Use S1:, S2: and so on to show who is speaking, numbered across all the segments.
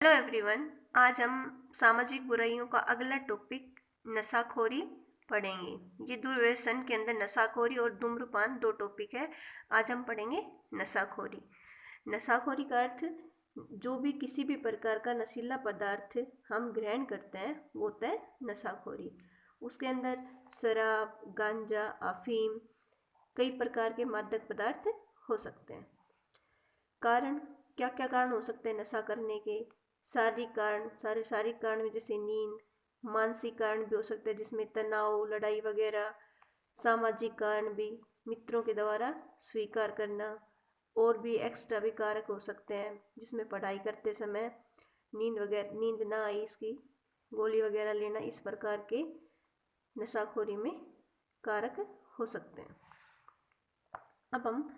S1: Hello everyone. आज हम सामाजिक बुराइयों का अगला टॉपिक नशाखोरी पढ़ेंगे। ये दूरव्यसन के अंदर नशाखोरी और धूम्रपान दो टॉपिक है। आज हम पढ़ेंगे नशाखोरी। नशाखोरी का अर्थ जो भी किसी भी प्रकार का नशीला पदार्थ हम ग्रहण करते हैं वो होता है नशाखोरी। उसके अंदर शराब, गांजा, अफीम, कई प्रकार के मादक पदार्थ हो सकते हैं। कारण, क्या क्या कारण हो सकते हैं नशा करने के? शारीरिक कारण में जैसे नींद, मानसिक कारण भी हो सकता है जिसमें तनाव, लड़ाई वगैरह। सामाजिक कारण भी, मित्रों के द्वारा स्वीकार करना। और भी एक्स्ट्रा भी कारक हो सकते हैं जिसमें पढ़ाई करते समय नींद ना आई, इसकी गोली वगैरह लेना, इस प्रकार के नशाखोरी में कारक हो सकते हैं। अब हम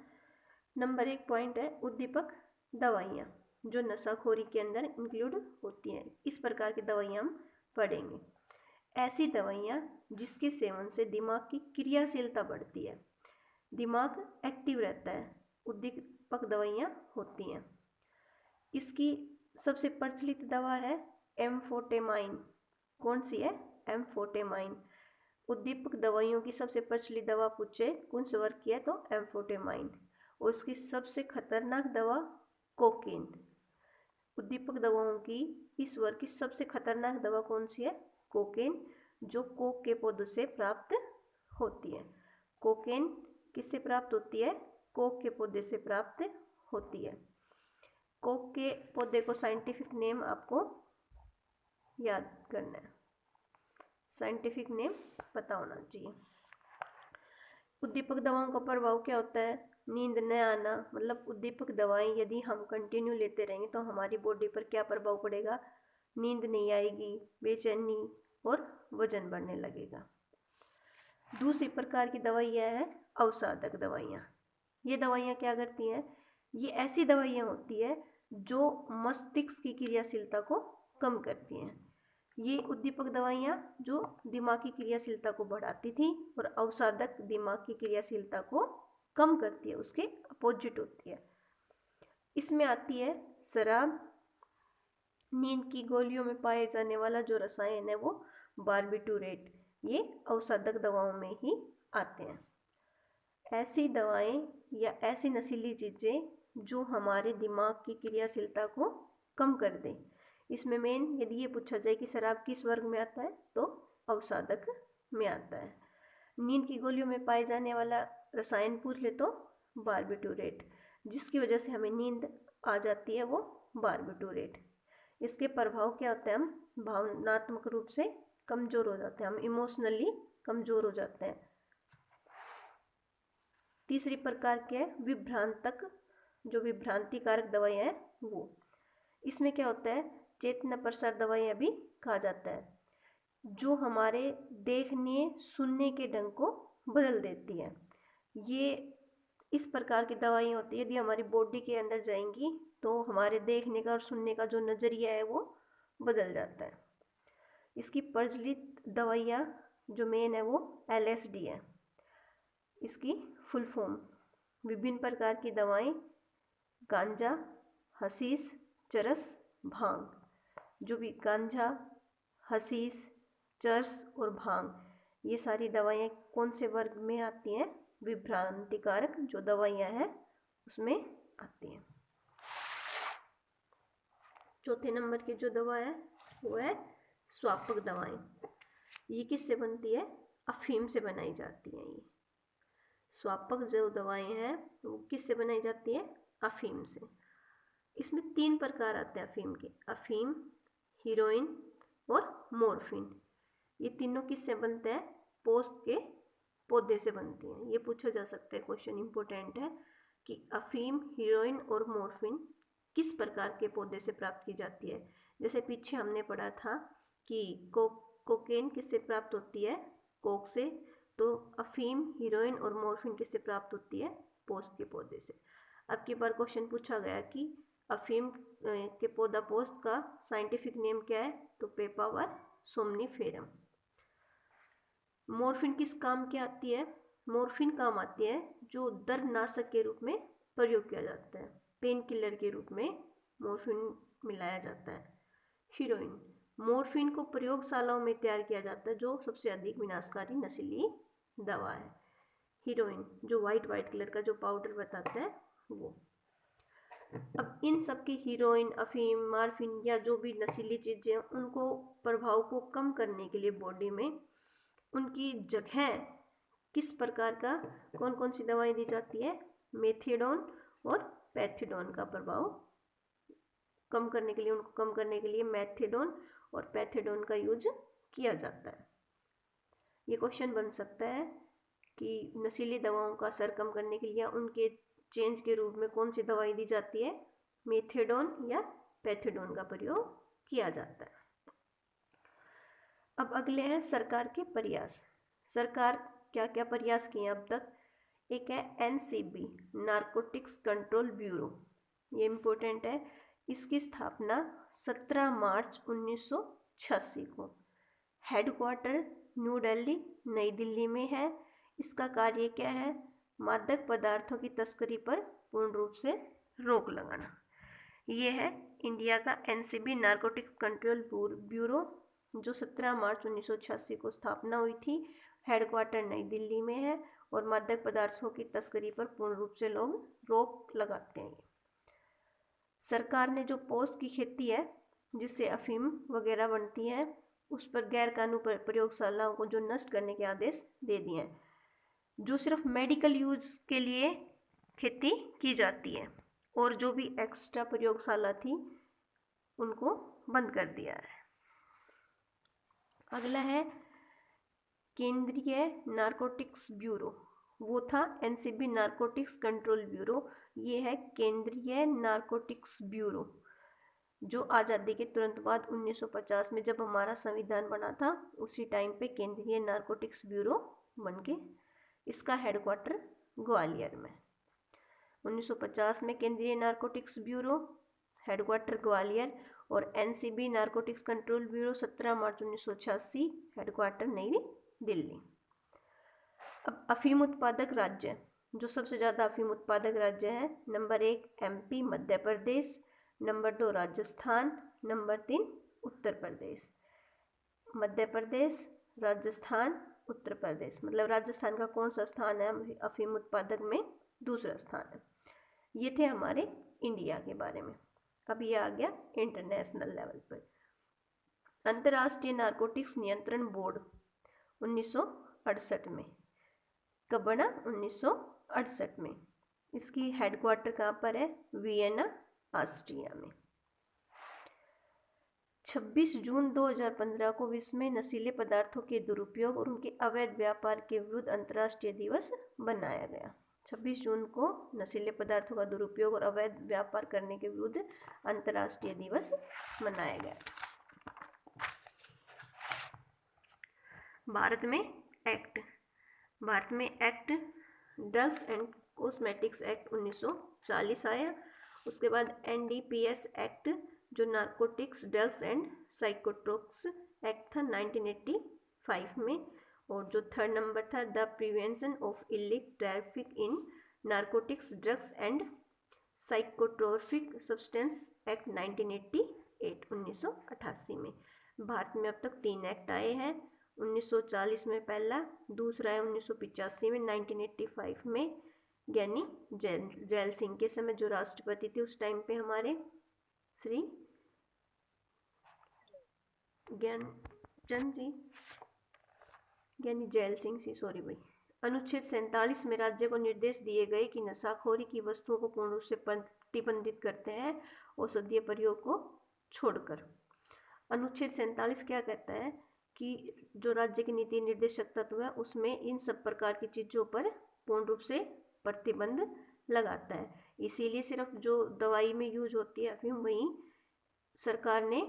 S1: नंबर 1 पॉइंट है उद्दीपक दवाइयाँ जो नशाखोरी के अंदर इंक्लूड होती हैं। इस प्रकार की दवाइयाँ हम पढ़ेंगे। ऐसी दवाइयाँ जिसके सेवन से दिमाग की क्रियाशीलता बढ़ती है, दिमाग एक्टिव रहता है, उद्दीपक दवाइयाँ होती हैं। इसकी सबसे प्रचलित दवा है एम्फोटेमाइन। कौन सी है? एम्फोटेमाइन। उद्दीपक दवाइयों की सबसे प्रचलित दवा पूछे कौन से वर्ग की है तो एम्फोटेमाइन। और उसकी सबसे खतरनाक दवा कोकीन। उद्दीपक दवाओं की इस वर्ग की सबसे खतरनाक दवा कौन सी है? कोकेन, जो कोक के पौधों से प्राप्त होती है। कोकेन किससे प्राप्त होती है? कोक के पौधे से प्राप्त होती है। कोक के पौधे को साइंटिफिक नेम आपको याद करना है, साइंटिफिक नेम पता होना चाहिए। उद्दीपक दवाओं का प्रभाव क्या होता है? नींद न आना, मतलब उद्दीपक दवाएं यदि हम कंटिन्यू लेते रहेंगे तो हमारी बॉडी पर क्या प्रभाव पड़ेगा? नींद नहीं आएगी, बेचैनी और वजन बढ़ने लगेगा। दूसरी प्रकार की दवाइयाँ है अवसादक दवाइयाँ। ये दवाइयाँ क्या करती हैं? ये ऐसी दवाइयाँ होती है जो मस्तिष्क की क्रियाशीलता को कम करती हैं। ये उद्दीपक दवाइयाँ जो दिमाग की क्रियाशीलता को बढ़ाती थी और अवसादक दिमाग की क्रियाशीलता को कम करती है, उसके अपोजिट होती है। इसमें आती है शराब। नींद की गोलियों में पाए जाने वाला जो रसायन है वो बार्बिटूरेट, ये अवसादक दवाओं में ही आते हैं। ऐसी दवाएं या ऐसी नशीली चीज़ें जो हमारे दिमाग की क्रियाशीलता को कम कर दें। इसमें मेन यदि ये पूछा जाए कि शराब किस वर्ग में आता है तो अवसादक में आता है। नींद की गोलियों में पाए जाने वाला रसायन पूछ ले तो बार्बिटूरेट, जिसकी वजह से हमें नींद आ जाती है, वो बार्बिटूरेट। इसके प्रभाव क्या होते हैं? हम भावनात्मक रूप से कमज़ोर हो जाते हैं, हम इमोशनली कमज़ोर हो जाते हैं। तीसरी प्रकार के है विभ्रांतक, जो विभ्रांतिकारक दवाइयाँ हैं वो। इसमें क्या होता है? चेतना प्रसार दवाइयाँ भी कहा जाता है, जो हमारे देखने सुनने के ढंग को बदल देती है। ये इस प्रकार की दवाइयाँ होती है, यदि हमारी बॉडी के अंदर जाएंगी तो हमारे देखने का और सुनने का जो नज़रिया है वो बदल जाता है। इसकी प्रचलित दवाइयाँ जो मेन है वो LSD है, इसकी फुल फॉर्म। विभिन्न प्रकार की दवाएं, गांजा, हशीश, चरस, भांग। जो भी गांजा, हशीश, चरस और भांग, ये सारी दवाएं कौन से वर्ग में आती हैं? विभ्रांतिकारक जो दवाइयाँ हैं उसमें आती हैं। चौथे नंबर की जो दवा है वो है स्वापक दवाएं। ये किससे बनती है? अफीम से बनाई जाती हैं। ये स्वापक जो दवाएं हैं वो किससे बनाई जाती है? अफीम से। इसमें 3 प्रकार आते हैं अफीम के: अफीम, हीरोइन और मॉर्फिन। ये तीनों किससे बनते हैं? पोस्त के पौधे से बनती हैं। ये पूछा जा सकता है, क्वेश्चन इंपॉर्टेंट है कि अफीम, हीरोइन और मॉर्फिन किस प्रकार के पौधे से प्राप्त की जाती है। जैसे पीछे हमने पढ़ा था कि कोकेन किससे प्राप्त होती है? कोक से। तो अफीम, हीरोइन और मॉर्फिन किससे प्राप्त होती है? पोस्त के पौधे से। अब की बार क्वेश्चन पूछा गया कि अफीम के पौधा पोस्त का साइंटिफिक नेम क्या है? तो पेपावर सोमनीफेरम। मॉर्फिन किस काम की आती है? मॉर्फिन काम आती है जो दर्दनाशक के रूप में प्रयोग किया जाता है, पेन किलर के रूप में मॉर्फिन मिलाया जाता है। हीरोइन, मॉर्फिन को प्रयोगशालाओं में तैयार किया जाता है, जो सबसे अधिक विनाशकारी नशीली दवा है। हीरोइन जो वाइट कलर का जो पाउडर बताता है वो। अब इन सब की हीरोइन, अफीम, मार्फिन या जो भी नशीली चीज़ें, उनको प्रभाव को कम करने के लिए बॉडी में उनकी जगह किस प्रकार का कौन कौन सी दवाएं दी जाती है? मेथिडोन और पैथिडोन का प्रभाव कम करने के लिए, उनको कम करने के लिए मेथिडोन और पैथिडोन का यूज किया जाता है। ये क्वेश्चन बन सकता है कि नशीली दवाओं का असर कम करने के लिए उनके चेंज के रूप में कौन सी दवाई दी जाती है? मेथिडोन या पैथिडोन का प्रयोग किया जाता है। अब अगले हैं सरकार के प्रयास। सरकार क्या क्या प्रयास किए अब तक? एक है NCB, नारकोटिक्स कंट्रोल ब्यूरो, ये इम्पोर्टेंट है। इसकी स्थापना 17 मार्च 1986 को, हेडक्वार्टर न्यू दिल्ली, नई दिल्ली में है। इसका कार्य क्या है? मादक पदार्थों की तस्करी पर पूर्ण रूप से रोक लगाना। ये है इंडिया का NCB, नारकोटिक्स कंट्रोल ब्यूरो, जो 17 मार्च 1986 को स्थापना हुई थी। हेडक्वार्टर नई दिल्ली में है और मादक पदार्थों की तस्करी पर पूर्ण रूप से लोग रोक लगाते हैं। सरकार ने जो पोस्त की खेती है, जिससे अफीम वगैरह बनती है, उस पर गैर कानूनी प्रयोगशालाओं को जो नष्ट करने के आदेश दे दिए हैं। जो सिर्फ मेडिकल यूज के लिए खेती की जाती है और जो भी एक्स्ट्रा प्रयोगशाला थी उनको बंद कर दिया है। अगला है केंद्रीय नारकोटिक्स ब्यूरो, वो था NCB, नारकोटिक्स कंट्रोल ब्यूरो। ये है केंद्रीय नारकोटिक्स ब्यूरो, जो आज़ादी के तुरंत बाद 1950 में जब हमारा संविधान बना था, उसी टाइम पे केंद्रीय नारकोटिक्स ब्यूरो बन के, इसका हेडक्वार्टर ग्वालियर में। 1950 में केंद्रीय नारकोटिक्स ब्यूरो, हेडक्वार्टर ग्वालियर, और NCB, नारकोटिक्स कंट्रोल ब्यूरो 17 मार्च 1986, हेडक्वार्टर नई दिल्ली। अब अफीम उत्पादक राज्य, जो सबसे ज़्यादा अफीम उत्पादक राज्य है, number 1 MP, Madhya Pradesh, number 2 Rajasthan, number 3 Uttar Pradesh. Madhya Pradesh, Rajasthan, Uttar Pradesh, मतलब राजस्थान का कौन सा स्थान है अफीम उत्पादक में? दूसरा स्थान है। ये थे हमारे इंडिया के बारे में। अब ये आ गया इंटरनेशनल लेवल पर। अंतर्राष्ट्रीय नारकोटिक्स नियंत्रण बोर्ड 1968 में, कब बना? 1968 में। इसकी हेडक्वार्टर कहाँ पर है? वियना, ऑस्ट्रिया में। 26 जून 2015 को विश्व में नशीले पदार्थों के दुरुपयोग और उनके अवैध व्यापार के विरुद्ध अंतर्राष्ट्रीय दिवस बनाया गया। 26 जून को नशीले पदार्थों का दुरुपयोग और अवैध व्यापार करने के विरुद्ध अंतर्राष्ट्रीय दिवस मनाया गया। भारत में एक्ट, भारत में act drugs and cosmetics act 1940 आया। उसके बाद NDPS एक्ट, जो नारकोटिक्स, ड्रग्स एंड साइकोट्रोप्स एक्ट था 1985 में। और जो थर्ड नंबर था the prevention of illicit traffic in narcotics, drugs and psychotropic substance act 1988 में। भारत में अब तक 3 एक्ट आए हैं। 1940 में पहला, दूसरा है 1985 में, 1985 में ज्ञानी जैल सिंह के समय जो राष्ट्रपति थे उस टाइम पे हमारे श्री ज्ञानचंद जी, ज्ञानी जैल सिंह जी, सॉरी भाई। अनुच्छेद 47 में राज्य को निर्देश दिए गए कि नशाखोरी की वस्तुओं को पूर्ण रूप से प्रतिबंधित करते हैं औषधीय प्रयोग को छोड़कर। अनुच्छेद 47 क्या कहता है कि जो राज्य की नीति निर्देशक तत्व है उसमें इन सब प्रकार की चीज़ों पर पूर्ण रूप से प्रतिबंध लगाता है। इसीलिए सिर्फ जो दवाई में यूज होती है अफीम, वहीं सरकार ने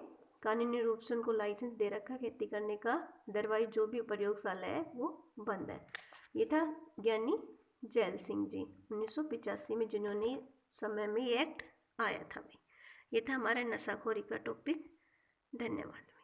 S1: कानूनी रूप से उनको लाइसेंस दे रखा है खेती करने का। अदरवाइज जो भी प्रयोगशाला है वो बंद है। ये था ज्ञानी जैल सिंह जी 1985 में, जिन्होंने समय में ये एक्ट आया था भाई। ये था हमारा नशाखोरी का टॉपिक। धन्यवाद।